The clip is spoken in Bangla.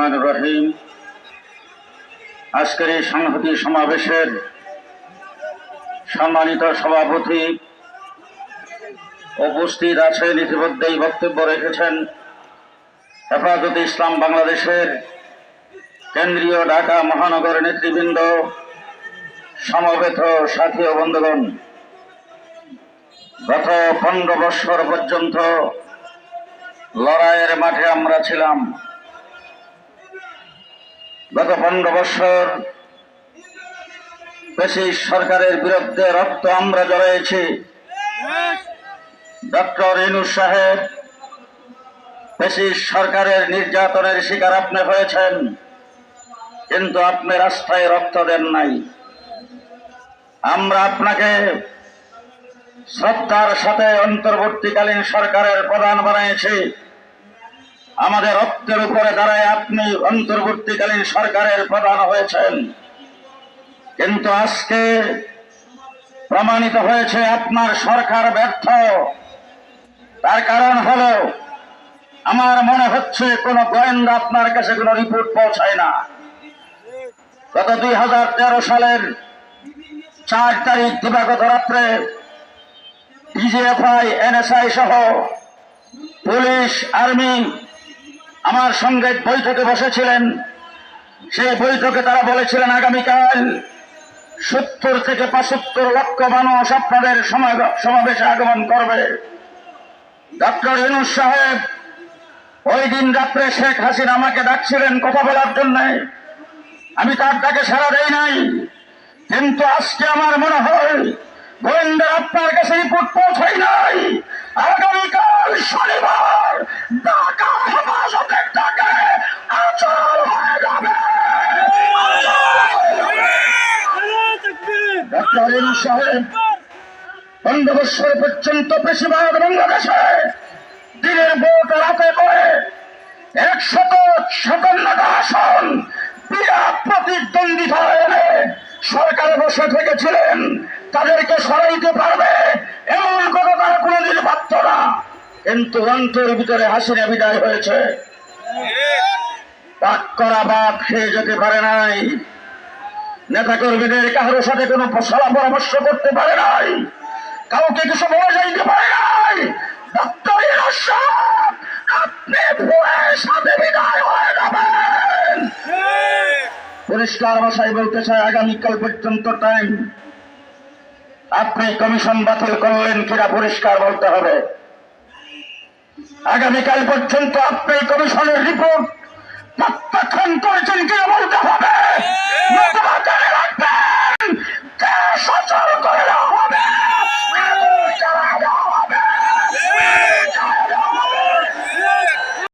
রহমানির রহিম। আজকের এই সংহতি সমাবেশের সম্মানিত সভাপতি উপস্থিত আছেন, ইতিমধ্যেই বক্তব্য রেখেছেন হেফাজতে ইসলাম বাংলাদেশের কেন্দ্রীয় ঢাকা মহানগর নেতৃবৃন্দ, সমবেত সাথী ও বন্ধুগণ। গত 15 বছর পর্যন্ত লড়াইয়ের মাঠে আমরা ছিলাম। গত 15 বছর ফ্যাসিস্ট সরকারের বিরুদ্ধে রক্ত আমরা ঝরাইছি। ডক্টর ইউনূস সাহেব, ফ্যাসিস্ট সরকারের নির্যাতনের শিকার আপনি হয়েছেন, কিন্তু আপনি রাস্তায় রক্ত দেন নাই। আমরা আপনাকে শ্রদ্ধার সাথে অন্তর্বর্তীকালীন সরকারের প্রধান বানিয়েছি। আমাদের রক্তের উপরে দাঁড়ায় আপনি অন্তর্বর্তীকালীন সরকারের প্রধান হয়েছেন, কিন্তু আজকে প্রমাণিত হয়েছে আপনার সরকার ব্যর্থ। তার কারণ হলো, আমার মনে হচ্ছে কোন গোয়েন্দা আপনার কাছে কোনো রিপোর্ট পৌঁছায় না। গত 2013 সালের 4 তারিখ দিবাগত রাত্রে ডিজিএফআই, এনএসআই সহ পুলিশ, আর্মি আমার সঙ্গে বৈঠকে বসেছিলেন। সেই বৈঠকে তারা বলেছিলেন আগামীকাল 70 থেকে 75 লক্ষ মানুষ আপনাদের সমাবেশে আগমন করবে। ডক্টর ইউনূস সাহেব ওই দিন রাত্রে শেখ হাসিনা আমাকে ডাকছিলেন কথা বলার জন্য, আমি তার ডাকে সাড়া দেই নাই। কিন্তু আজকে আমার মনে হয় গোয়েন্দা আপনার কাছে রিপোর্ট পৌঁছাই নাই। আগামীকাল শনিবার ঢাকা হেফাজতের ডাকে আচল হয়ে যাবে। ডক্টর ইউনূস সাহেব 15 বছর পর্যন্ত বেশিরভাগ বাংলাদেশে দিনের ভোট রাতে করে 157টা আসন বিনা প্রতিদ্বন্দ্বিতা এনে সরকারে বসে থেকেছিলেন। তাদেরকে সরাইতে পারবে এমন কথা তারা কোনোদিন ভাবত না, কিন্তু অন্তর ভিতরে হাসিনা বিদায় হয়েছে। পাক করা বাদ খেয়ে যেতে পারে নাই, নেতা কর্মীদের কারোর সাথে কোনো সলা পরামর্শ করতে পারে নাই, কাউকে কিছু বলে যাইতে পারে নাই। ডক্টর ইউনূস সাহেব, আপনি ভোরের সাথে বিদায় হয়ে যাবেন। পরিষ্কার ভাষায় বলতে চাই, আগামীকাল পর্যন্ত টাইম। আপনি কমিশন বাতিল করলেন কিনা পরিষ্কার বলতে হবে। আগামীকাল পর্যন্ত আপনি কমিশনের